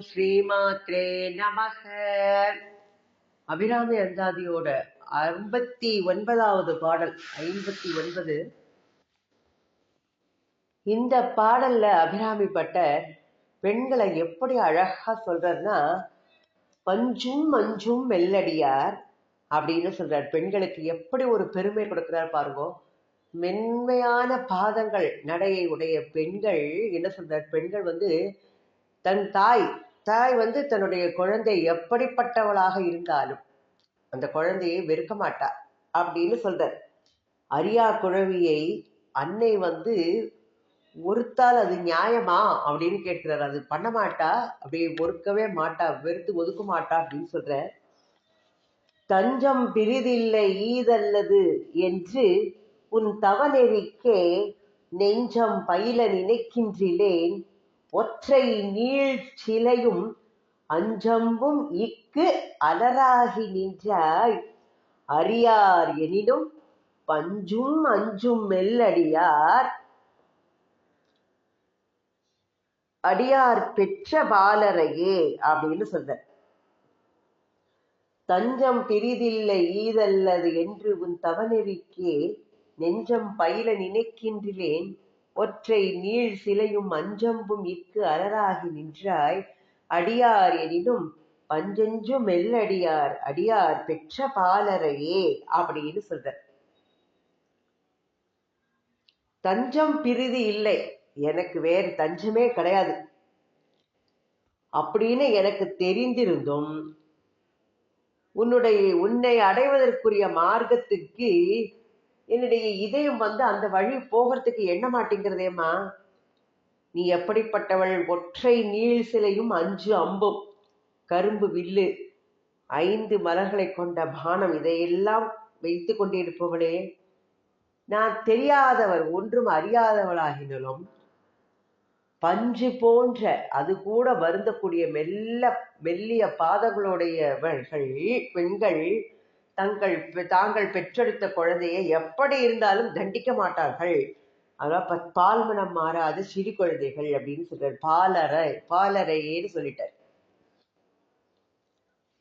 ஸ்ரீமாத்ரே நமக. அபிராமி அந்தாதியோட 59வது பாடல் 59. இந்த பாடல்ல அபிராமி பட்டர் பெண்களை எப்படி அழகா சொல்றாருன்னா, பஞ்சும் மஞ்சும் மெல்லடியார் அப்படின்னு சொல்றார். பெண்களுக்கு எப்படி ஒரு பெருமை கொடுக்கிறார் பாருங்க. மென்மையான பாதங்கள் நடையை உடைய பெண்கள் என்ன சொல்றார், பெண்கள் தன் தாய் தன்னுடைய குழந்தை எப்படிப்பட்டவளாக இருந்தாலும் அந்த குழந்தையை வெறுக்க மாட்டார் அப்படின்னு சொல்றார். அரியா குழவியை அன்னை ஒருத்தால் அது நியாயமா அப்படின்னு கேட்கிறார். அது பண்ண மாட்டா, அப்படி ஒருக்கவே மாட்டா, வெறுத்து ஒதுக்க மாட்டா அப்படின்னு சொல்ற. தஞ்சம் பிரிதில்லை ஈதல்லது என்று உன் தவநெறிக்கே நெஞ்சம் பயில நினைக்கின்றிலேன், ஒற்றை நீள் சிலையும் அஞ்சம்பும் இக்கு அலராகி நின்றாய், அறியார் எனினும் பஞ்சும் அஞ்சும் மெல்லடியார், அடியார் பெற்ற பாலரையே அப்படின்னு சொல்ற. தஞ்சம் பிரிதில்லை ஈதல்லது என்று உன் தவநெறிக்கே நெஞ்சம் பயில நினைக்கின்றிலேன், ஒற்றை நீள் சிலையும் அஞ்சம்பும் இக்கு அலராகி நின்றாய், அடியார் எனினும் பஞ்சஞ்சு மெல்லடியார், அடியார் பெற்ற பாலரையே அப்படின்னு சொல்ற. தஞ்சம் பிரிதி இல்லை, எனக்கு வேறு தஞ்சமே கிடையாது அப்படின்னு எனக்கு தெரிந்திருந்தும் உன்னை அடைவதற்குரிய மார்க்கத்துக்கு என்னுடைய இதயம் அந்த வழி போகிறதுக்கு எண்ண மாட்டேங்கிறதேம்மா. நீ எப்படிப்பட்டவள், ஒற்றை நீள் சிலையும் 5 அம்பும், கரும்பு வில்லு, 5 மலர்களை கொண்ட பானம், இதையெல்லாம் வைத்து கொண்டிருப்பவளே, நான் தெரியாதவர் ஒன்றும் அறியாதவளாகினாலும் பஞ்சு போன்ற அது கூட வருந்தக்கூடிய மெல்லிய பாதங்களுடையவர்கள் பெண்கள் தாங்கள் பெற்றெடுத்த குழந்தையை எப்படி இருந்தாலும் தண்டிக்க மாட்டார்கள். அதான் பால்மனம் மாறாத சிறு குழந்தைகள் அப்படின்னு சொல்றாரு. பாலரையேன்னு சொல்லிட்டார்.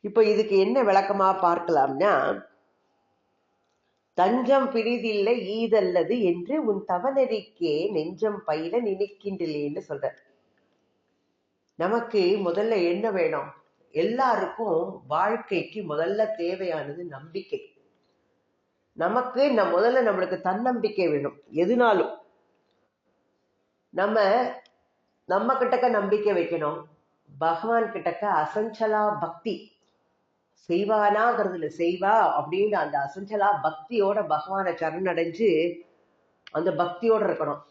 இப்போ இதுக்கு என்ன விளக்கமா பார்க்கலாம்னா, தஞ்சம் பிரிதில்லை ஈதல்லது என்று உன் தவநெறிக்கே நெஞ்சம் பயில நினைக்கின்றேன்னு சொல்ற. நமக்கு முதல்ல என்ன வேணும்? எல்லாருக்கும் வாழ்க்கைக்கு முதல்ல தேவையானது நம்பிக்கை. நமக்கு முதல்ல நம்மளுக்கு தன்னம்பிக்கை வேணும். எதுனாலும் நம்ம கிட்டக்க நம்பிக்கை வைக்கணும். பகவான் கிட்டக்க அசஞ்சலா பக்தி செய்வானாங்கிறதுல செய்வா அப்படின்னு அந்த அசஞ்சலா பக்தியோட பகவானை சரணடைஞ்சு அந்த பக்தியோட இருக்கணும்.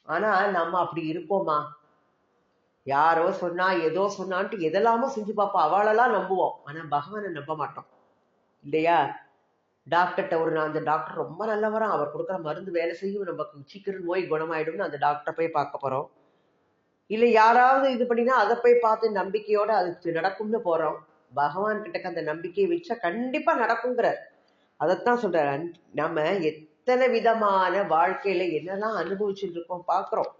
ஆனா நம்ம அப்படி இருப்போமா? யாரோ சொன்னா ஏதோ சொன்னான்ட்டு எதெல்லாமோ செஞ்சு பார்ப்போம், அவளெல்லாம் நம்புவோம். ஆனா பகவானை நம்ப மாட்டோம் இல்லையா? டாக்டர்கிட்ட அந்த டாக்டர் ரொம்ப நல்லவரா, அவர் கொடுக்குற மருந்து வேலை செய்யும், நமக்கு சீக்கிரம் நோய் குணமாயிடும்னு அந்த டாக்டரை போய் பார்க்க போறோம். இல்லை யாராவது இது பண்ணினா அதை போய் பார்த்து நம்பிக்கையோட அது நடக்கும்னு போறோம். பகவான் கிட்டக்க அந்த நம்பிக்கையை வச்சா கண்டிப்பா நடக்குங்கிறார். அதைத்தான் சொல்றாரு. நம்ம எத்தனை விதமான வாழ்க்கையில என்னெல்லாம் அனுபவிச்சுட்டு இருக்கோம் பார்க்கிறோம்.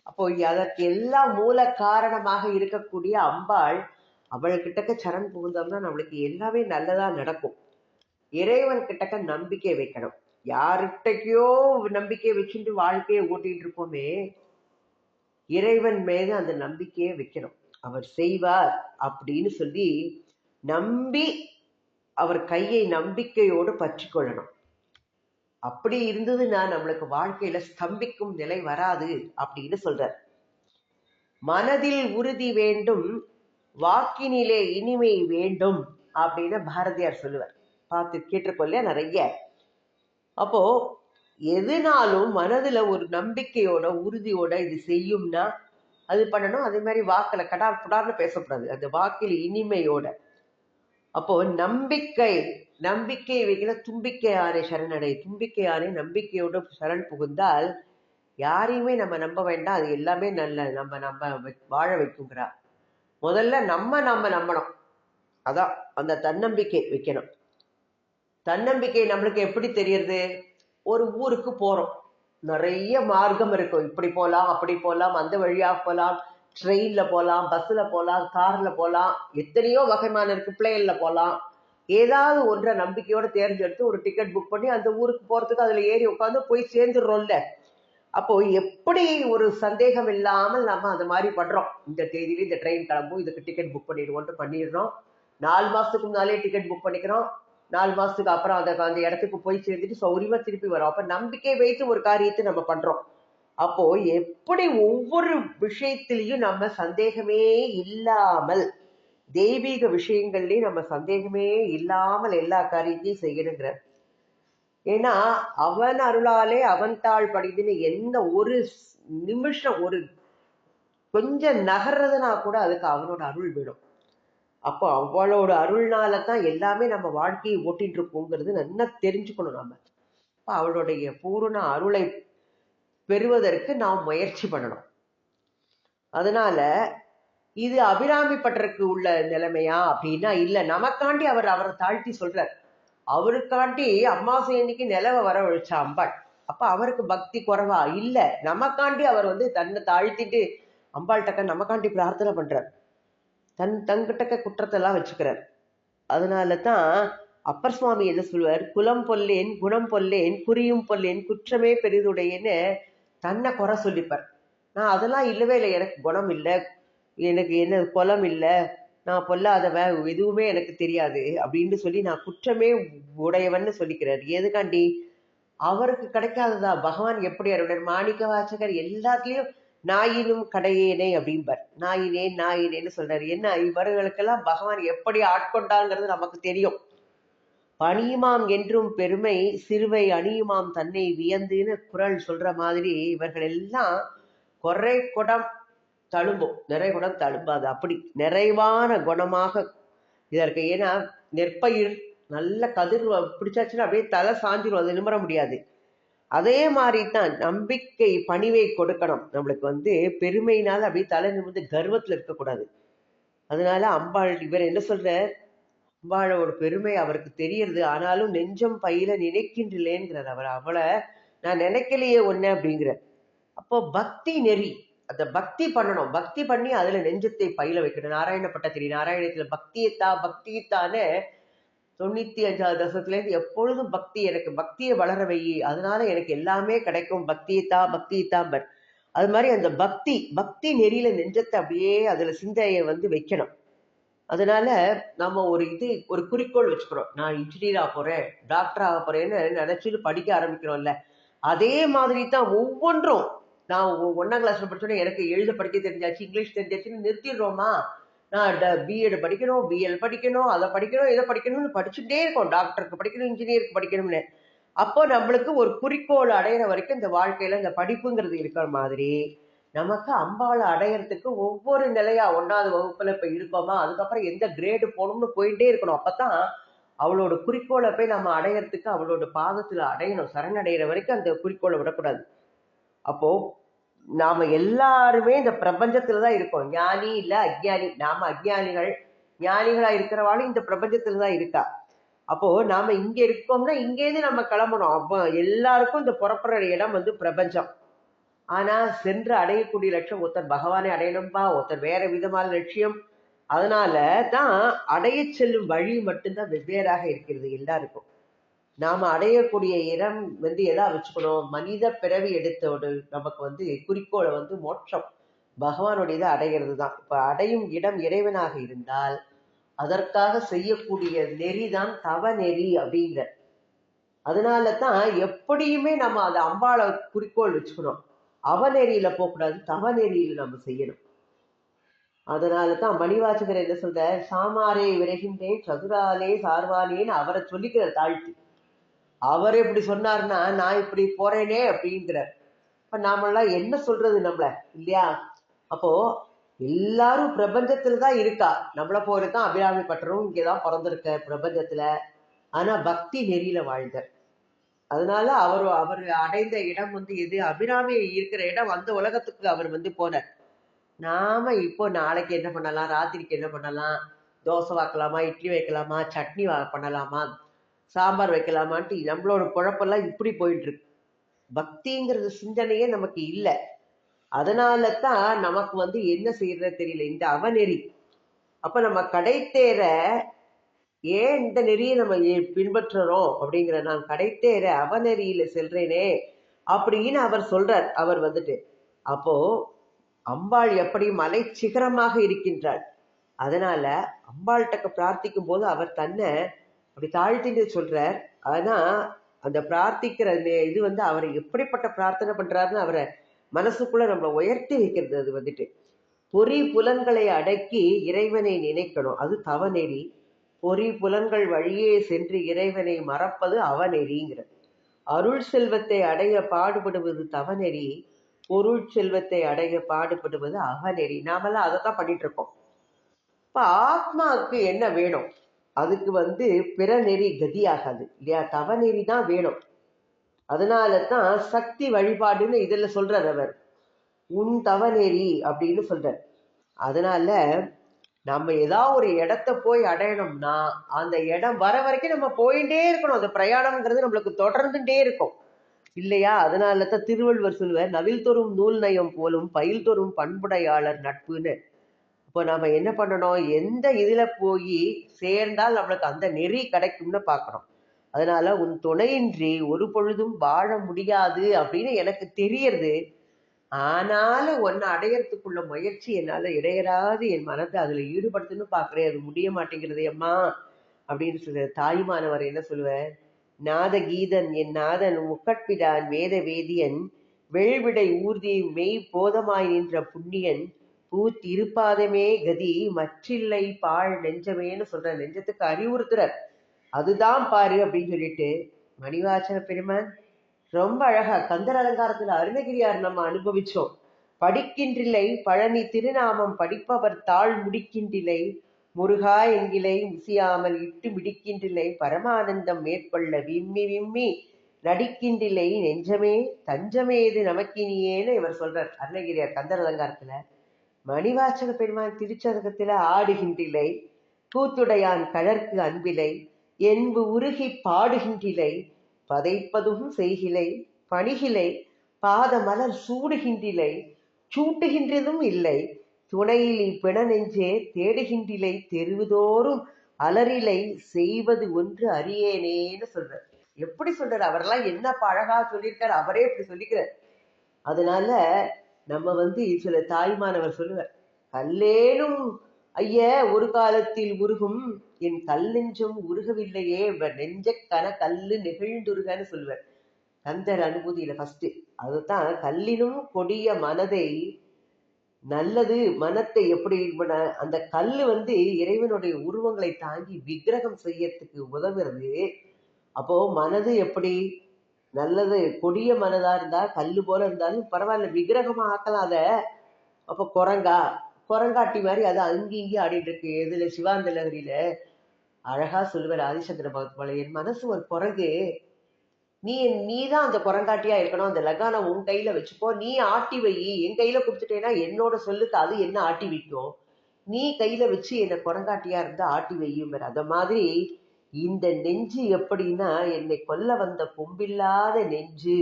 அப்போ அதற்கு எல்லாம் மூல காரணமாக இருக்கக்கூடிய அம்பாள், அவள்கிட்டக்க சரண் புகுந்தோம்னா நம்மளுக்கு எல்லாமே நல்லதா நடக்கும். இறைவன் கிட்டக்க நம்பிக்கை வைக்கணும். யார்கிட்டக்கையோ நம்பிக்கையை வச்சுட்டு வாழ்க்கையை ஓட்டிட்டு இருக்கோமே, இறைவன் மீது அந்த நம்பிக்கையை வைக்கணும். அவர் செய்வார் அப்படின்னு சொல்லி நம்பி அவர் கையை நம்பிக்கையோடு பற்றி கொள்ளணும். அப்படி இருந்ததுன்னா நம்மளுக்கு வாழ்க்கையில ஸ்தம்பிக்கும் நிலை வராது அப்படின்னு சொல்றார். மனதில் உறுதி வேண்டும், வாக்கினிலே இனிமை வேண்டும் அப்படின்னு பாரதியார் சொல்லுவார். பார்த்து கேட்டிருக்கோம் நிறைய. அப்போ எதுனாலும் மனதுல ஒரு நம்பிக்கையோட உறுதியோட இது செய்யும்னா அது பண்ணணும். அதே மாதிரி வாக்குல கடார் புடார்னு பேசக்கூடாது, அந்த வாக்கில் இனிமையோட. அப்போ நம்பிக்கை வைக்கிற தும்பிக்கையாரை சரணடை, தும்பிக்கையாரை நம்பிக்கையோட சரண் புகுந்தால் யாரையுமே நம்ம நம்ப வேண்டாம், அது எல்லாமே நல்ல நம்ம வாழ வைக்குங்கிறா. முதல்ல நம்ம நம்பணும். அதான் அந்த தன்னம்பிக்கை வைக்கணும். தன்னம்பிக்கை நம்மளுக்கு எப்படி தெரியறது? ஒரு ஊருக்கு போறோம், நிறைய மார்க்கம் இருக்கும், இப்படி போகலாம் அப்படி போகலாம், அந்த வழியாக போகலாம், ட்ரெயின்ல போகலாம், பஸ்ல போகலாம், கார்ல போகலாம், எத்தனையோ வகைமான இருக்கு, பிளேன்ல போகலாம். ஏதாவது ஒன்றை நம்பிக்கையோட தேர்ந்தெடுத்து ஒரு டிக்கெட் புக் பண்ணி அந்த ஊருக்கு போறதுக்கு அதுல ஏறி உட்காந்து போய் சேர்ந்துடுறோம்ல. அப்போ எப்படி ஒரு சந்தேகம் இல்லாமல் நம்ம அந்த மாதிரி பண்றோம். இந்த தேதியில இந்த ட்ரெயின் கிளம்பும், இதுக்கு டிக்கெட் புக் பண்ணிடுவோம்னு பண்ணிடுறோம். 4 மாசத்துக்கு முன்னாலே டிக்கெட் புக் பண்ணிக்கிறோம். 4 மாசத்துக்கு அப்புறம் அந்த இடத்துக்கு போய் சேர்ந்துட்டு சௌரியமா திருப்பி வரோம். அப்ப நம்பிக்கை வைத்து ஒரு காரியத்தை நம்ம பண்றோம். அப்போ எப்படி ஒவ்வொரு விஷயத்திலையும் நம்ம சந்தேகமே இல்லாமல், தெய்வீக விஷயங்கள்லயும் நம்ம சந்தேகமே இல்லாமல் எல்லா காரியத்தையும் செய்யணுங்கிற. ஏன்னா அவன் அருளாலே அவன் தாழ் படிதுன்னு எந்த ஒரு நிமிஷம் ஒரு கொஞ்சம் நகர்றதுனா கூட அதுக்கு அவனோட அருள் வேணும். அப்போ அவளோட அருள்னால தான் எல்லாமே நம்ம வாழ்க்கையை ஓட்டிட்டு இருக்கோங்கிறது நல்லா தெரிஞ்சுக்கணும் நம்ம. அவளுடைய பூரண அருளை பெறுவதற்கு நாம் முயற்சி பண்ணணும். அதனால இது அபிராமி பட்டருக்கு உள்ள நிலைமையா அப்படின்னா இல்ல, நமக்காண்டி அவரை தாழ்த்தி சொல்றார். அவருக்காண்டி அம்மாசை அன்னைக்கு நிலவை வரவழைச்சா அம்பாள். அப்ப அவருக்கு பக்தி குறைவா இல்ல, நமக்காண்டி அவர் தன்னை தாழ்த்திட்டு அம்பாள்கிட்ட நமக்காண்டி பிரார்த்தனை பண்றார். தங்கிட்ட குற்றத்தெல்லாம் வச்சுக்கிறார். அதனாலதான் அப்பர் சுவாமி என்ன சொல்வார், குலம் பொல்லேன் குணம் பொல்லேன் குறியும் பொல்லேன் குற்றமே பெரிதுடையன்னு தன்னை குறை சொல்லிப்பார். நான் அதெல்லாம் இல்லவே இல்லை, எனக்கு குணம் இல்லை, எனக்கு என்ன குலம் இல்லை, நான் பொல்லாதவன், எதுவுமே எனக்கு தெரியாது அப்படின்னு சொல்லி நான் குற்றமே உடையவன்னு சொல்லிக்கிறார். எதுக்காண்டி? அவருக்கு கிடைக்காததா பகவான் எப்படி அருள். மாணிக்க வாசகர் எல்லாத்துலயும் நாயினும் கடையேனே அப்படிம்பார். நாயினேன்னு சொல்றாரு. என்ன இவர்களுக்கெல்லாம் பகவான் எப்படி ஆட்கொண்டாங்கிறது நமக்கு தெரியும். பணியுமாம் என்றும் பெருமை சிறுவை அணியுமாம் தன்னை வியந்துன்னு குறள் சொல்ற மாதிரி இவர்கள் எல்லாம் குறை குடம் தழும்பும், நிறை குடம் தழும்பாது. அப்படி நிறைவான குணமாக இதற்கு. ஏன்னா நெற்பயிர் நல்ல கதிர் பிடிச்சாச்சுன்னா அப்படியே தலை சாஞ்சிரும், அது நிமிர முடியாது. அதே மாதிரி தான் நம்பிக்கை பணிவை கொடுக்கணும். நம்மளுக்கு பெருமையினால அப்படியே தலை நிமிர்ந்து கர்வத்துல இருக்கக்கூடாது. அதனால அம்பாள் இவர் என்ன சொல்ற, அம்பாளோட பெருமை அவருக்கு தெரியறது, ஆனாலும் நெஞ்சம் பையில நினைக்கின்றேங்கிறார் அவர். அவளை நான் நினைக்கலையே ஒண்ணு அப்படிங்கிற. அப்போ பக்தி நெறி, அந்த பக்தி பண்ணணும். பக்தி பண்ணி அதுல நெஞ்சத்தை பயில வைக்கணும். நாராயணப்பட்டத்திரி நாராயணத்துல பக்தியத்தானே 95வது தசத்துல இருந்து எப்பொழுதும் பக்தி, எனக்கு பக்தியை வளர வை, அதனால எனக்கு எல்லாமே கிடைக்கும், பக்தியத்தான். அது மாதிரி அந்த பக்தி நெறியில நெஞ்சத்தை அப்படியே அதுல சிந்தையை வைக்கணும். அதனால நம்ம ஒரு குறிக்கோள் வச்சுக்கிறோம். நான் இன்ஜினியர் ஆக போறேன், டாக்டர் ஆக போறேன்னு நினைச்சுட்டு படிக்க ஆரம்பிக்கிறோம்ல. அதே மாதிரி தான் ஒவ்வொன்றும். நான் 1ஆம் கிளாஸ்ல படிச்சோன்னே எனக்கு எழுத படிக்க தெரிஞ்சாச்சு, இங்கிலீஷ் தெரிஞ்சாச்சுன்னு நிறுத்திடுறோமா? நான் பிஎட் படிக்கணும், பிஎல் படிக்கணும், அதை படிக்கணும், இதை படிக்கணும்னு படிச்சுட்டே இருக்கோம். டாக்டருக்கு படிக்கணும், இன்ஜினியருக்கு படிக்கணும்னு. அப்போ நம்மளுக்கு ஒரு குறிக்கோள் அடையிற வரைக்கும் இந்த வாழ்க்கையில இந்த படிப்புங்கிறது இருக்கிற மாதிரி நமக்கு அம்பாவை அடையறதுக்கு ஒவ்வொரு நிலையா 1ஆவது வகுப்புல இப்ப இருக்கோமா, அதுக்கப்புறம் எந்த கிரேடு போகணும்னு போயிட்டே இருக்கணும். அப்பதான் அவளோட குறிக்கோளை போய் நம்ம அடையறதுக்கு அவளோட பாதத்துல அடையணும். சரணடைகிற வரைக்கும் அந்த குறிக்கோளை விடக்கூடாது. அப்போ நாம எல்லாருமே இந்த பிரபஞ்சத்துலதான் இருக்கோம். ஞானி இல்ல அஜ்ஞானி. நாம அஜ்ஞானிகள், ஞானிகளா இருக்கிறவாளும் இந்த பிரபஞ்சத்துலதான் இருக்கா. அப்போ நாம இங்க இருக்கோம்னா இங்கேருந்து நம்ம கிளம்பணும். அப்போ எல்லாருக்கும் இந்த புறப்படுற இடம் பிரபஞ்சம். ஆனா சென்று அடையக்கூடிய லட்சியம், ஒருத்தர் பகவானை அடையணும்பா, ஒருத்தர் வேற விதமான லட்சியம். அதனால தான் அடைய செல்லும் வழி மட்டும்தான் வெவ்வேறாக இருக்கிறது எல்லாருக்கும். நாம அடையக்கூடிய இடம் எதா வச்சுக்கணும், மனித பிறவி எடுத்தோடு நமக்கு குறிக்கோளை மோட்சம், பகவானுடையதை அடைகிறது தான். இப்ப அடையும் இடம் இறைவனாக இருந்தால் அதற்காக செய்யக்கூடிய நெறிதான் தவ நெறி அப்படிங்கிற. அதனால தான் எப்படியுமே நம்ம அதை அம்பாளை குறிக்கோள் வச்சுக்கணும். அவநெறியில போகக்கூடாது, தவ நெறியில நம்ம செய்யணும். அதனாலதான் மணிவாசகர் என்ன சொல்ற, சாமாரே விரைகின்றேன் சதுராலே சார்வானேன்னு அவரை சொல்லிக்கிற தாழ்த்தி. அவர் எப்படி சொன்னார்னா நான் இப்படி போறேனே அப்படிங்கிறார். இப்ப நாமெல்லாம் என்ன சொல்றது நம்மள, இல்லையா? அப்போ எல்லாரும் பிரபஞ்சத்துலதான் இருக்கா. நம்மள போறதுதான் அபிராமி பட்டரும் இங்கதான் பிறந்திருக்க பிரபஞ்சத்துல. ஆனா பக்தி நெறியில வாழ்ந்தார். அதனால அவர் அடைந்த இடம் எது, அபிராமி இருக்கிற இடம், அந்த உலகத்துக்கு அவர் போனார். நாம இப்போ நாளைக்கு என்ன பண்ணலாம், ராத்திரிக்கு என்ன பண்ணலாம், தோசை வைக்கலாமா, இட்லி வைக்கலாமா, சட்னி பண்ணலாமா, சாம்பார் வைக்கலாமான்ட்டு நம்மளோட குழப்பெல்லாம் இப்படி போயிட்டு இருக்கு. பக்திங்கிறது சிந்தனையே நமக்கு இல்லை. அதனால தான் நமக்கு என்ன செய்யறது தெரியல இந்த அவநெறி. அப்ப நம்ம கடை தேர ஏன் இந்த நெறியை நம்ம பின்பற்றுறோம் அப்படிங்கிற, நான் கடை தேர அவநெறியில செல்றேனே அப்படின்னு அவர் சொல்றார். அவர் அப்போ அம்பாள் எப்படி மலை சிகரமாக இருக்கின்றாள். அதனால அம்பாள்கிட்ட பிரார்த்திக்கும் போது அவர் தன்னை அப்படி தாழ்த்திட்டு சொல்றார். ஆனா அந்த பிரார்த்திக்கிற இது அவரை எப்படிப்பட்ட பிரார்த்தனை பண்றாருன்னு அவரை மனசுக்குள்ள நம்மளை உயர்த்தி வைக்கிறது. அது பொறி புலன்களை அடக்கி இறைவனை நினைக்கணும், அது தவநெறி. பொறி புலன்கள் வழியே சென்று இறைவனை மறப்பது அவநெறிங்கிற. அருள் செல்வத்தை அடைய பாடுபடுவது தவநெறி, பொருள் செல்வத்தை அடைய பாடுபடுவது அவநெறி. நாமெல்லாம் அதை தான் பண்ணிட்டு இருக்கோம். இப்ப ஆத்மாவுக்கு என்ன வேணும்? அதுக்கு பிற நெறி கதியாகாது இல்லையா, தவநெறி தான் வேணும். அதனால தான் சக்தி வழிபாடுன்னு இதுல சொல்றார் அவர், உன் தவநெறி அப்படின்னு சொல்றார். அதனால நம்ம ஏதாவது ஒரு இடத்த போய் அடையணும்னா அந்த இடம் வர வரைக்கும் நம்ம போயிட்டே இருக்கணும். அந்த பிரயாணம்ங்கிறது நம்மளுக்கு தொடர்ந்துட்டே இருக்கும் இல்லையா. அதனால தான் திருவள்ளுவர் சொல்லுவார், நவில் தோறும் நூல் நயம் போலும் பயில் தோறும் பண்புடையாளர் நட்புன்னு. இப்போ நாம என்ன பண்ணணும், எந்த இதுல போய் சேர்ந்தால் நம்மளுக்கு அந்த நெறி கிடைக்கும்னு பார்க்கணும். அதனால உன் துணையின்றி ஒரு பொழுதும் வாழ முடியாது அப்படின்னு எனக்கு தெரியறது. ஆனாலும் ஒன்னு அடையறதுக்குள்ள முயற்சி என்னால இடையராது என் மனத்தை அதுல ஈடுபடுத்துன்னு பாக்குறேன், அது முடிய மாட்டேங்கிறது அம்மா அப்படின்னு சொல்ற. தாய்மானவர் என்ன சொல்லுவார், நாத கீதன் என் நாதன் முக்கட்பிடான் வேத வேதியன் வெள்விடை ஊர்தி மெய் போதமாய் நின்ற புண்ணியன் பூத்திருப்பாதமே கதி மற்றில்லை பாழ் நெஞ்சமேன்னு சொல்ற. நெஞ்சத்துக்கு அறிவுறுத்துறார், அதுதான் பாரு அப்படின்னு சொல்லிட்டு. மணிவாசக பெருமான் ரொம்ப அழகா கந்தர் அலங்காரத்துல அருணகிரியார் நம்ம அனுபவிச்சோம். படிக்கின்றில்லை பழனி திருநாமம் படிப்பவர் தாழ் முடிக்கின்றில்லை முருகா என்கிலை முசியாமல் இட்டு மிடிக்கின்றில்லை பரமானந்தம் மேற்கொள்ள விம்மி விம்மி நடிக்கின்றில்லை நெஞ்சமே தஞ்சமேது நமக்கினியேன்னு இவர் சொல்றார் அருணகிரியார் கந்தர் அலங்காரத்துல. மணிவாசக பெருமான் திருச்சதகத்துல ஆடுகின்றில்லை கூத்துடையான் கழற்கு அன்பிலை என்பு உருகி பாடுகின்றிலை பதைப்பதும் செய்கிலை பணிகிலை பாத மலர் சூடுகின்றிலை சூட்டுகின்றதும் இல்லை துணையில் பிண நெஞ்சே தேடுகின்றிலை தெருவுதோறும் அலறிலை செய்வது ஒன்று அறியேனேன்னு சொல்றார். எப்படி சொல்றாரு, அவரெல்லாம் என்ன அழகா சொல்லியிருக்காரு, அவரே இப்படி சொல்லிக்கிறார். அதனால நம்ம சில தாய்மானவர் சொல்லுவார், கல்லேனும் ஐய ஒரு காலத்தில் உருகும் என் கல் நெஞ்சம் உருகவில்லையே நெஞ்ச கன கல்லு நெகிழ்ந்துருகன்னு சொல்லுவார் கந்தர் அனுபூதியில ஃபர்ஸ்ட். அதுதான் கல்லினும் கொடிய மனதை நல்லது மனத்தை எப்படி அந்த கல்லு இறைவனுடைய உருவங்களை தாங்கி விக்கிரகம் செய்யறதுக்கு உதவுறது. அப்போ மனது எப்படி நல்லது கொடிய மனதா இருந்தா கல்லு போல இருந்தாலும் பரவாயில்ல விக்கிரகமா ஆக்கலாம் அத. அப்ப குரங்காட்டி மாதிரி அது அங்கேயும் இங்கேயும் ஆடிட்டு இருக்கு. எதுல சிவாந்த லகரியில அழகா சொல்லுவார் ஆதிசங்கர பகவத், என் மனசு ஒரு குரங்கு, நீதான் அந்த குரங்காட்டியா இருக்கணும், அந்த லகானம் உன் கையில வச்சுக்கோ, நீ ஆட்டி வை, என் கையில கொடுத்துட்டேன்னா என்னோட சொல்லுக்கு அது என்ன ஆட்டி வைக்கும், நீ கையில வச்சு என்ன குரங்காட்டியா இருந்தா ஆட்டி வையும். அத மாதிரி இந்த நெஞ்சு எப்படின்னா என்னை கொல்ல வந்த கொம்பில்லாத நெஞ்சு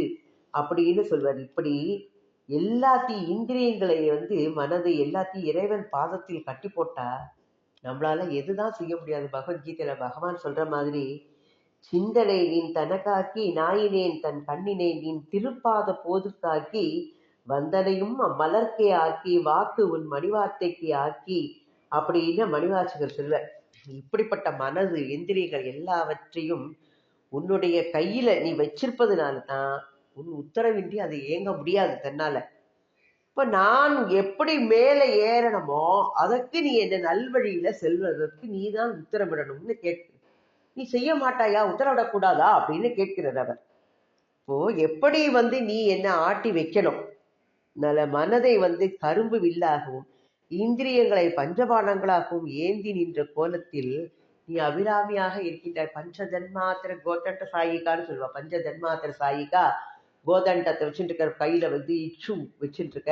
அப்படின்னு சொல்வார். இப்படி எல்லாத்தையும் இந்திரியங்களை மனதை எல்லாத்தையும் இறைவன் பாதத்தில் கட்டி போட்டா நம்மளால எதுதான் செய்ய முடியாது. பகவத்கீதையில பகவான் சொல்ற மாதிரி, சிந்தனை நீன் தனக்காக்கி நாயினேன் தன் கண்ணினை நீன் திருப்பாத போதுக்காக்கி வந்தனையும் மலர்க்கே ஆக்கி வாக்கு உன் மணிவார்த்தைக்கு ஆக்கி அப்படின்னு மணிவாசகர் சொல்வார். இப்படிப்பட்ட மனது இந்திரியங்கள் எல்லாவற்றையும் உன்னுடைய கையில நீ வச்சிருப்பதுனால்தான் உன் உத்தரவின்றி அது இயங்க முடியாது தன்னால. இப்ப நான் எப்படி மேல ஏறணுமோ அதற்கு நீ என்ன நல்வழியில செல்வதற்கு நீதான் உத்தரவிடணும்னு கேட்க, நீ செய்ய மாட்டாயா, உத்தரவிடக்கூடாதா அப்படின்னு கேட்கிறார் அவர். இப்போ எப்படி நீ என்ன ஆட்டி வைக்கணும், நல்ல மனதை கரும்பு வில்லாகவும் இந்திரியங்களை பஞ்சபானங்களாகவும் ஏந்தி நின்ற கோலத்தில் நீ அபிராமியாக இருக்கின்றாய். பஞ்ச தன்மாத்திர கோதண்ட சாயிகான்னு சொல்லுவா. பஞ்ச தன்மாத்திர சாயிகா கோதண்டத்தை வச்சுட்டு இருக்க, கையில இச்சு வச்சுட்டு இருக்க,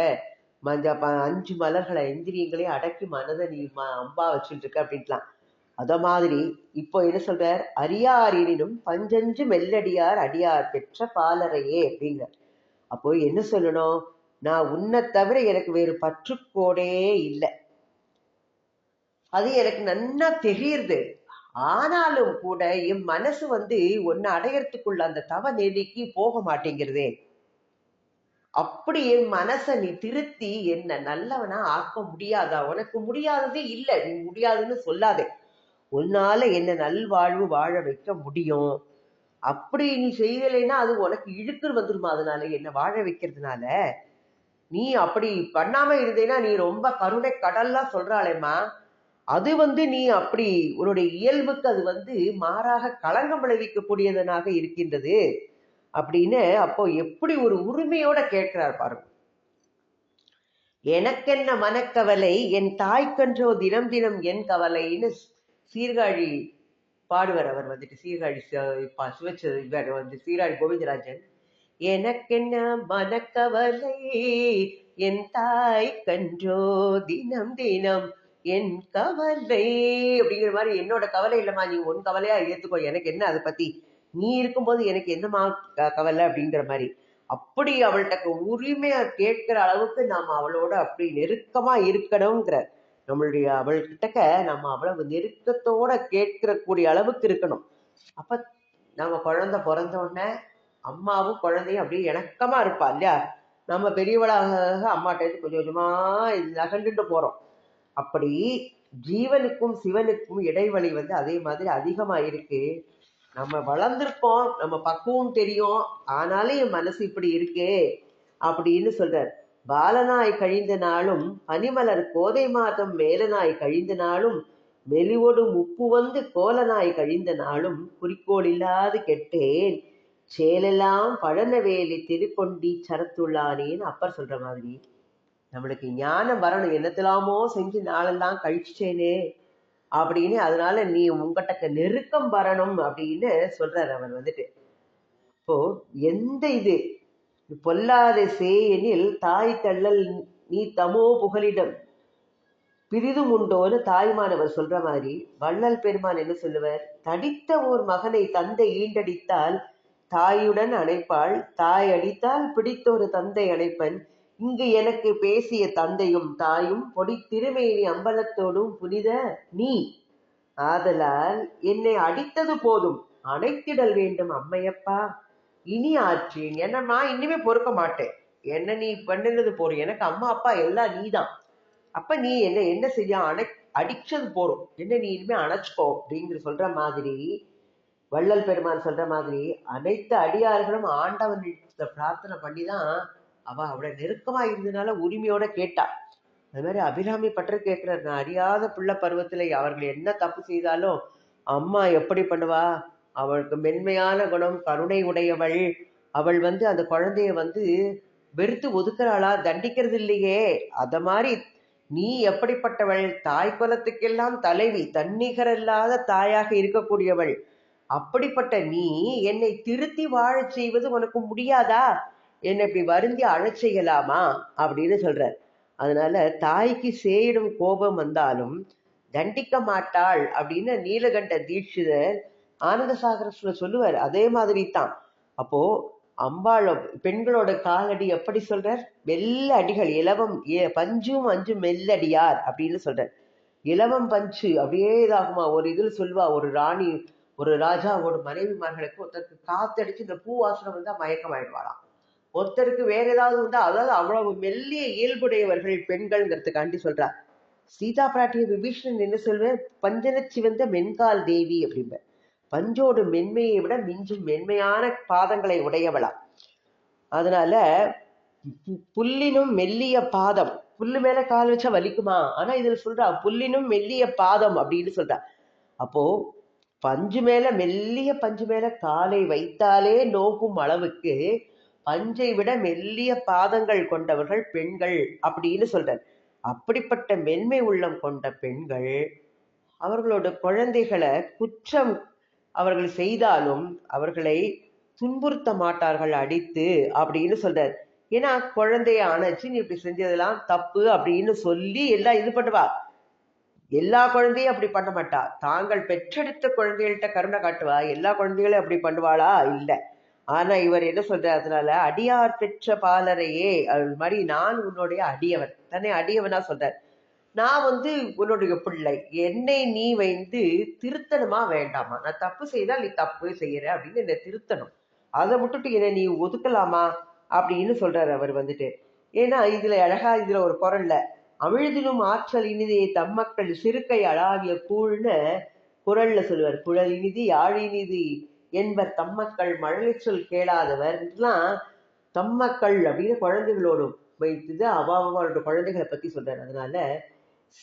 5 மலர்களை இந்திரியங்களே அடக்கி மனதை நீ அம்பா வச்சுட்டு இருக்க அப்படின்ட்டுலாம். அத மாதிரி இப்போ என்ன சொல்றார், அரியாரினும் பஞ்சஞ்சு மெல்லடியார் அடியார் பெற்ற பாலரையே அப்படிங்கிற. அப்போ என்ன சொல்லணும், நான் உன்னை தவிர எனக்கு வேறு பற்றுக்கோடே இல்லை. அது எனக்கு நன்னா தெரியுது. ஆனாலும் கூட என் மனசு ஒன்னு அடையறதுக்குள்ள அந்த தவ நெறிக்கு போக மாட்டேங்கிறதே. அப்படி என் மனசை நீ திருத்தி என்ன நல்லவனா ஆக்க முடியாதா? உனக்கு முடியாததே இல்லை, நீ முடியாதுன்னு சொல்லாதே. உன்னால என்ன நல்வாழ்வு வாழ வைக்க முடியும். அப்படி நீ செய்யலைன்னா அது உனக்கு இழுக்கு வந்துருமா? அதனால என்ன வாழ வைக்கிறதுனால நீ அப்படி பண்ணாம இருந்தேன்னா நீ ரொம்ப கருணை கடல்லாம் சொல்றாளேம்மா, அது நீ அப்படி உன்னுடைய இயல்புக்கு அது மாறாக களங்கம் விளைவிக்கக்கூடியதனாக இருக்கின்றது அப்படின்னு. அப்போ எப்படி ஒரு உரிமையோட கேட்கிறார் பாருங்க. எனக்கென்ன மனக்கவலை, என் தாய்க்கன்றோ தினம் தினம் என் கவலைன்னு சீர்காழி பாடுவார். அவர் சீர்காழி சீர்காழி கோவிந்தராஜன். எனக்கென்ன மனக்கவலை, என் தாய் கன்றோ தினம் தினம் என் கவலை அப்படிங்கிற மாதிரி. என்னோட கவலை இல்லைம்மா, நீ உன் கவலையா ஏத்துக்கோ, எனக்கு என்ன அதை பத்தி, நீ இருக்கும்போது எனக்கு என்னமா கவலை அப்படிங்கிற மாதிரி. அப்படி அவள்கிட்ட உரிமையா கேட்கிற அளவுக்கு நாம அவளோட அப்படி நெருக்கமா இருக்கணுங்கிற, நம்மளுடைய அவள்கிட்ட நம்ம அவ்வளவு நெருக்கத்தோட கேட்கிற கூடிய அளவுக்கு இருக்கணும். அப்ப நம்ம குழந்தை பிறந்த உடனே அம்மாவும் குழந்தையும் அப்படியே இணக்கமா இருப்பா இல்லையா? நம்ம பெரியவளாக அம்மாட்ட கொஞ்சம் கொஞ்சமா நகண்டுட்டு போறோம். அப்படி ஜீவனுக்கும் சிவனுக்கும் இடைவெளி அதே மாதிரி அதிகமா இருக்கு. நம்ம வளர்ந்துருப்போம், நம்ம பக்குவம் தெரியும், ஆனாலும் என் மனசு இப்படி இருக்கே அப்படின்னு சொல்றார். பாலனாய் கழிந்த நாளும் பனிமலர் கோதை மாதம் மேலனாய் கழிந்த நாளும் மெலிவொடும் உப்பு கோலனாய் கழிந்த நாளும் குறிக்கோள் இல்லாது கெட்டேன் சேலெல்லாம் பழனவேலி திருக்கொண்டி சரத்துள்ளானேன்னு அப்பர் சொல்ற மாதிரி. நம்மளுக்கு ஞானம் வரணும், என்னத்தலாமோ செஞ்சு நாளெல்லாம் கழிச்சேனே அப்படின்னு. அதனால நீ உங்ககிட்ட நெருக்கம் வரணும் அப்படின்னு சொல்றாரு அவர். இப்போ எந்த இது பொல்லாத சேயனில் தாய் தள்ளல் நீ தமோ புகலிடம் பிரிதும் உண்டோன்னு தாய்மானவர் சொல்ற மாதிரி வள்ளல் பெருமான் என்ன சொல்லுவார்? தடித்த ஓர் மகனை தந்தை ஈண்டடித்தால் தாயுடன் அணைப்பாள், தாய் அடித்தால் பிடித்தொரு தந்தை அணைப்பன். இங்கு எனக்கு பேசிய தந்தையும் தாயும் பொடி திருமேனி அம்பலத்தோடும் புனித நீ ஆதலால் என்னை அடித்தது போதும் அணைத்திடல் வேண்டும் அம்மையப்பா. இனி ஆற்றேன், என்னம்மா இனிமே பொறுக்க மாட்டேன், என்ன நீ பண்ணினது போறோம், எனக்கு அம்மா அப்பா எல்லாம் நீதான். அப்ப நீ என்ன செய்ய அடிச்சது போறோம், என்ன நீ இனிமே அணைச்சுக்கோ அப்படிங்கிற சொல்ற மாதிரி. வள்ளல் பெருமான் சொல்ற மாதிரி அனைத்து அடியார்களும் ஆண்டவன் பிரார்த்தனை பண்ணிதான் அவ அவளை நெருக்கமா இருந்ததுனால உரிமையோட கேட்டா. அது மாதிரி அபிராமி பற்ற கேட்கிறார். நான் அறியாத பிள்ளை பருவத்துல அவர்கள் என்ன தப்பு செய்தாலும் அம்மா எப்படி பண்ணுவா, அவளுக்கு மென்மையான குணம், கருணை உடையவள். அவள் அந்த குழந்தைய வெறுத்து ஒதுக்குறாளா, தண்டிக்கிறது இல்லையே. அத மாதிரி நீ எப்படிப்பட்டவள், தாய் குலத்துக்கெல்லாம் தலைவி, தன்னிகரில்லாத தாயாக இருக்கக்கூடியவள். அப்படிப்பட்ட நீ என்னை திருத்தி வாழ செய்வது உனக்கு முடியாதா? என்னை இப்படி வருந்தி அழச் செய்யலாமா அப்படின்னு சொல்ற. அதனால தாய்க்கு சேயிடும் கோபம் வந்தாலும் தண்டிக்க மாட்டாள் அப்படின்னு நீலகண்ட தீட்சிதர் ஆனந்த சாகரத்துல சொல்லுவார். அதே மாதிரி தான். அப்போ அம்பாள பெண்களோட காலடி எப்படி சொல்றார்? மெல்ல அடிகள் இலவம் பஞ்சும் அஞ்சும் மெல்லடியார் அப்படின்னு சொல்றார். இலவம் பஞ்சு அப்படியே இதாகுமா? ஒரு இதில் சொல்லுவா, ஒரு ராணி ஒரு ராஜாவோட மனைவிமார்களுக்கு ஒருத்தருக்கு காத்தடிச்சு இந்த பூவாசனம் மயக்கம் ஆயிடுவாளாம். ஒருத்தருக்கு வேற ஏதாவது அதாவது அவ்வளவு மெல்லிய இயல்புடையவர்கள் பெண்கள்ங்கிறதுக்காண்டி சொல்றா. சீதா பிராட்டிய விபீஷணன் என்ன சொல்வேன்? பஞ்சன சிவந்த மென்கால் தேவி அப்படிம்ப. பஞ்சோடு மென்மையை விட மிஞ்சும் மென்மையான பாதங்களை உடையவளா. அதனால புல்லினும் மெல்லிய பாதம், புல்லு மேல கால் வச்சா வலிக்குமா? ஆனா இதுல சொல்றா புல்லினும் மெல்லிய பாதம் அப்படின்னு சொல்றா. அப்போ பஞ்சு மேல மெல்லிய பஞ்சு மேல காலை வைத்தாலே நோக்கும் அளவுக்கு பஞ்சை விட மெல்லிய பாதங்கள் கொண்டவர்கள் பெண்கள் அப்படின்னு சொல்றார். அப்படிப்பட்ட மென்மை உள்ளம் கொண்ட பெண்கள் அவர்களோட குழந்தைகளை குற்றம் அவர்கள் செய்தாலும் அவர்களை துன்புறுத்த மாட்டார்கள் அடித்து அப்படின்னு சொல்றார். ஏன்னா குழந்தைய அணைச்சு நீ இப்படி செஞ்சதெல்லாம் தப்பு அப்படின்னு சொல்லி எல்லாம் இது பண்ணுவா. எல்லா குழந்தையும் அப்படி பண்ண மாட்டா. தாங்கள் பெற்றெடுத்த குழந்தைகள்கிட்ட கருணை காட்டுவா. எல்லா குழந்தைகளும் அப்படி பண்ணுவாளா? இல்லை. ஆனா இவர் என்ன சொல்றாரு, அதனால அடியார் பெற்ற பாலரையே அது மாதிரி நான் உன்னுடைய அடியவன், தன்னை அடியவனா சொல்றார். நான் உன்னுடைய பிள்ளை, என்னை நீ திருத்தணுமா வேண்டாமா? நான் தப்பு செய்தால் நீ தப்பு செய்யற அப்படின்னு என்னை திருத்தணும், அதை விட்டுட்டு என்னை நீ ஒதுக்கலாமா அப்படின்னு சொல்றாரு அவர் ஏன்னா இதுல அழகா இதுல ஒரு குரல்ல அமிழ்திலும் ஆற்றல் இனிதே தம்மக்கள் சிறுக்கை அழாவிய கூழ்னு குரல்ல சொல்லுவார். குழல் இனிதி யாழினிதி என்பர் தம்மக்கள் மழலை சொல் கேளாதவர் தம்மக்கள் அப்படின்னு குழந்தைகளோடு வைத்துது அவளோட குழந்தைகளை பத்தி சொல்றாரு. அதனால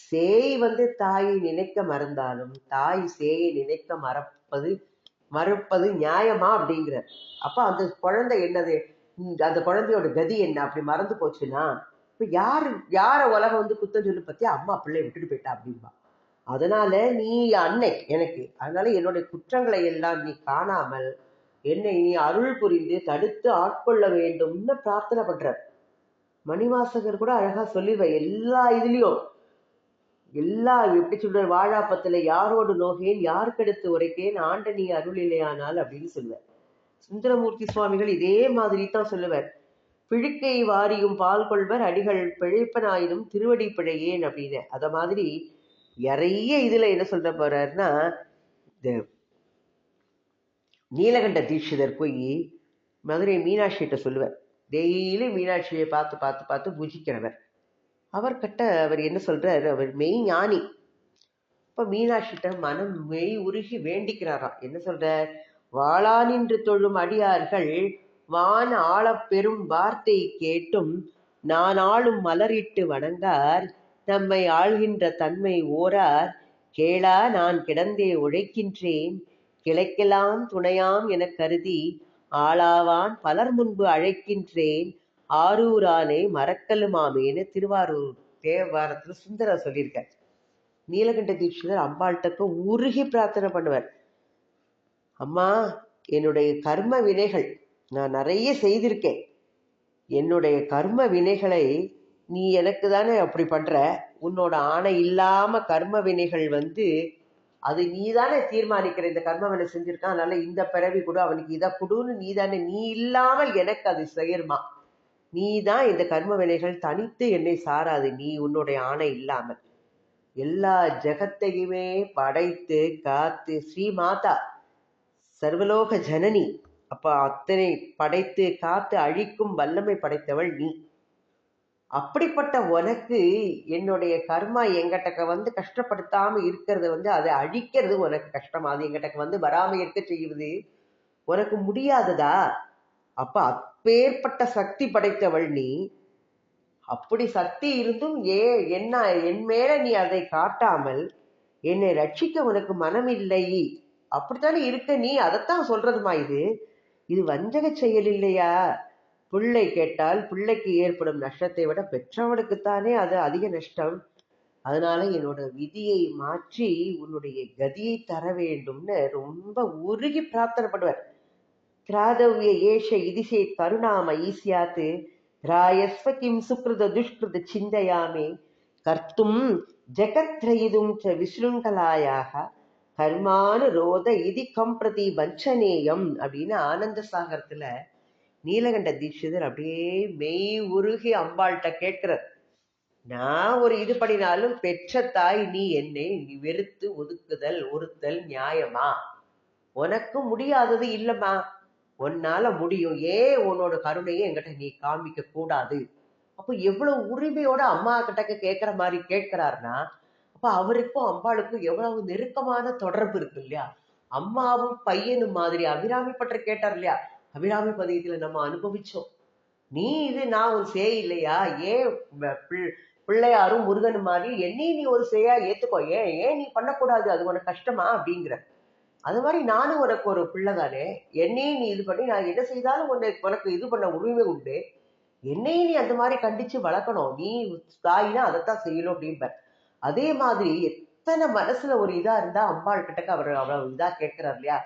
சேய் தாயை நினைக்க மறந்தாலும் தாய் சேயை நினைக்க மறுப்பது நியாயமா அப்படிங்கிற. அப்ப அந்த குழந்தை என்னது, அந்த குழந்தையோட கதி என்ன அப்படி மறந்து போச்சுன்னா, இப்ப யார உலகம் குத்தம் சொல்லி பத்தி அம்மா பிள்ளை விட்டுட்டு போயிட்டா அப்படின்பா. அதனால நீ அன்னை எனக்கு, அதனால என்னுடைய குற்றங்களை எல்லாம் நீ காணாமல் என்னை நீ அருள் புரிந்து தடுத்து ஆட்கொள்ள வேண்டும்னு பிரார்த்தனை பண்ற. மணிவாசகர் கூட அழகா சொல்லிடுவேன் எல்லா இதுலயும், எல்லா எப்படி சொல்ற, வாழாப்பத்துல யாரோடு நோகேன் யாருக்கெடுத்து உரைக்கேன் ஆண்ட நீ அருள் இல்லையானால் அப்படின்னு சொல்லுவார். சுந்தரமூர்த்தி சுவாமிகள் இதே மாதிரி தான் சொல்லுவார். பிழுக்கை வாரியும் பால் கொள்வர் அடிகள் பிழைப்பனாயினும் திருவடி பிழையேன் அப்படின்னு. அத மாதிரி நிறைய இதுல என்ன சொல்ற போறாருன்னா, இந்த நீலகண்ட தீட்சிதர் போய் மதுரை மீனாட்சிகிட்ட சொல்லுவார். டெய்லி மீனாட்சியை பார்த்து பார்த்து பார்த்து பூஜிக்கிறவர். அவர் என்ன சொல்றாரு, அவர் மெய் ஞானி. இப்ப மீனாட்சிட்ட மனம் மெய் உருகி வேண்டிக்கிறாராம். என்ன சொல்ற, வாழா நின்று தொழும் அடியார்கள் வான் ஆளப் பெரும் வார்த்தை கேட்டும் நான் ஆளும் மலரிட்டு வணங்கார் நம்மை ஆள்கின்ற தன்மை ஓரார் கேளா நான் கிடந்தே உழைக்கின்றேன் கிளைக்கெல்லாம் துணையாம் எனக் கருதி ஆளாவான் பலர் முன்பு அழைக்கின்றேன் ஆரூரானே மறக்கலுமாமேன்னு திருவாரூர் தேவாரத்துல சுந்தரர் சொல்லியிருக்கார். நீலகண்ட தீட்சிதர் அம்பாள்கிட்ட உருகி பிரார்த்தனை பண்ணுவார். அம்மா, என்னுடைய கர்ம வினைகள் நான் நிறைய செய்திருக்கேன், என்னுடைய கர்ம வினைகளை நீ எனக்கு தானே அப்படி பண்ற, உன்னோட ஆணை இல்லாம கர்ம வினைகள் அது நீ தானே தீர்மானிக்கிற, இந்த கர்ம வினை செஞ்சிருக்கான் அதனால இந்த பிறவி கூட அவனுக்கு இதை கொடுன்னு நீ தானே, நீ இல்லாமல் எனக்கு அது செய்யணுமா, நீ தான் இந்த கர்ம வினைகள் தனித்து என்னை சாராது, நீ உன்னுடைய ஆணை இல்லாமல். எல்லா ஜெகத்தையுமே படைத்து காத்து ஸ்ரீமாதா சர்வலோக ஜனனி, அப்ப அத்தனை படைத்து காத்து அழிக்கும் வல்லமை படைத்தவள் நீ. அப்படிப்பட்ட உனக்கு என்னுடைய கர்மா எங்கிட்ட கஷ்டப்படுத்தாம இருக்கிறது அதை அழிக்கிறது உனக்கு கஷ்டமா, அது எங்கிட்ட வராம இருக்க செய்வது உனக்கு முடியாததா? அப்ப அப்பேற்பட்ட சக்தி படைத்தவள் நீ. அப்படி சக்தி இருந்தும் என்ன என் மேல நீ அதை காட்டாமல் என்னை ரட்சிக்க உனக்கு மனமில்லை, அப்படித்தானே இருக்க நீ, அதைத்தான் சொல்றதுமா. இது வஞ்சக செயல் இல்லையா? பிள்ளை கேட்டால் பிள்ளைக்கு ஏற்படும் நஷ்டத்தை விட பெற்றவனுக்குத்தானே அது அதிக நஷ்டம். அதனால என்னோட விதியை மாற்றி உன்னுடைய கதியை தர வேண்டும்னு ரொம்ப உருகி பிரார்த்தனை பண்ணுவார். திராதவ்ய ஏஷ இதிசே கருணாம ஈசியாத்து ராயஸ்வ கிம் சுக்ருத துஷ்கிருத சிந்தையாமே கர்த்தும் ஜெகத்ரயிதும் ச விஸ்ருங்கலாயாக கர்மானு ரோத இதி கம்பிரதி வஞ்சனேயம் அப்படின்னு ஆனந்த சாகரத்துல நீலகண்ட தீட்சிதர் அப்படியே மெய் உருகி அம்பாள்கிட்ட கேட்கிறார். நான் ஒரு இது பண்ணினாலும் பெற்ற தாய் நீ என்னை நீ வெறுத்து ஒதுக்குதல் ஒருத்தல் நியாயமா? உனக்கு முடியாதது இல்லம்மா, உன்னால முடியும், ஏன் உன்னோட கருணையை என்கிட்ட நீ காமிக்க கூடாது? அப்போ எவ்வளவு உரிமையோட அம்மா கிட்ட கேட்கிற மாதிரி கேட்கிறாருன்னா, அப்ப அவருக்கும் அம்பாளுக்கும் எவ்வளவு நெருக்கமான தொடர்பு இருக்கு இல்லையா? அம்மாவும் பையனும் மாதிரி அபிராமி பற்ற கேட்டார் இல்லையா? அபிராமி பதிகத்துல நம்ம அனுபவிச்சோம். நீ நான் ஒரு சேய் இல்லையா, ஏன் பிள்ளையாரும் முருகன் மாதிரி என்னையும் நீ ஒரு சேயா ஏத்துக்கோ, ஏன் நீ பண்ணக்கூடாது, அது உனக்கு கஷ்டமா அப்படிங்கிற. அது மாதிரி நானும் உனக்கு ஒரு பிள்ளை தானே, என்னையும் நீ இது பண்ணி நான் என்ன செய்தாலும் உனக்கு இது பண்ண உரிமை உண்டு, என்னையும் நீ அந்த மாதிரி கண்டிச்சு வளர்க்கணும், நீ தாயினா அதைத்தான் செய்யணும் அப்படிம்பார். அதே மாதிரி எத்தனை மனசுல ஒரு இதா இருந்தா அம்பாள் கிட்டக்க அவர் அவ்வளவு இதா கேட்கிறார் இல்லையா?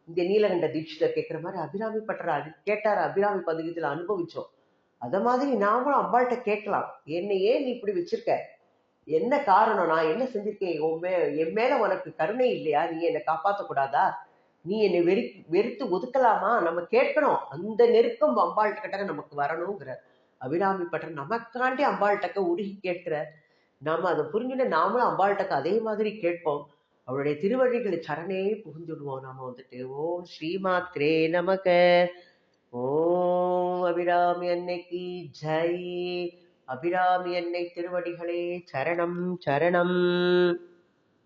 இந்த நீலகண்ட தீட்சிதர் கேட்கிற மாதிரி அபிராமி பற்ற கேட்டார், அபிராமி பதிகத்துல அனுபவிச்சோம். அத மாதிரி நாமளும் அம்பாள்கிட்ட கேட்கலாம், என்னையே நீ இப்படி வச்சிருக்க, என்ன காரணம், நான் என்ன செஞ்சிருக்கேன், என் மேல உனக்கு கருணை இல்லையா, நீ என்னை காப்பாற்றக்கூடாதா, நீ என்னை வெறுத்து ஒதுக்கலாமா? நம்ம கேட்கணும். அந்த நெருக்கம் அம்பாள் கிட்ட நமக்கு வரணுங்கிற அபிராமி பட்டர் நமக்காண்டி அம்பாள்கிட்ட உருகி கேட்கிற. நாம அதை புரிஞ்சுட்டு நாமளும் அம்பாள்கிட்ட அதே மாதிரி கேட்போம். அவருடைய திருவழிகளை சரணே புகுந்துடுவோம். நாம வந்துட்டு ஓம் ஸ்ரீமாத்ரே நமக. ஓம் அபிராமி அன்னைக்கு ஜெய். அபிராமி அன்னை திருவடிகளே சரணம் சரணம்.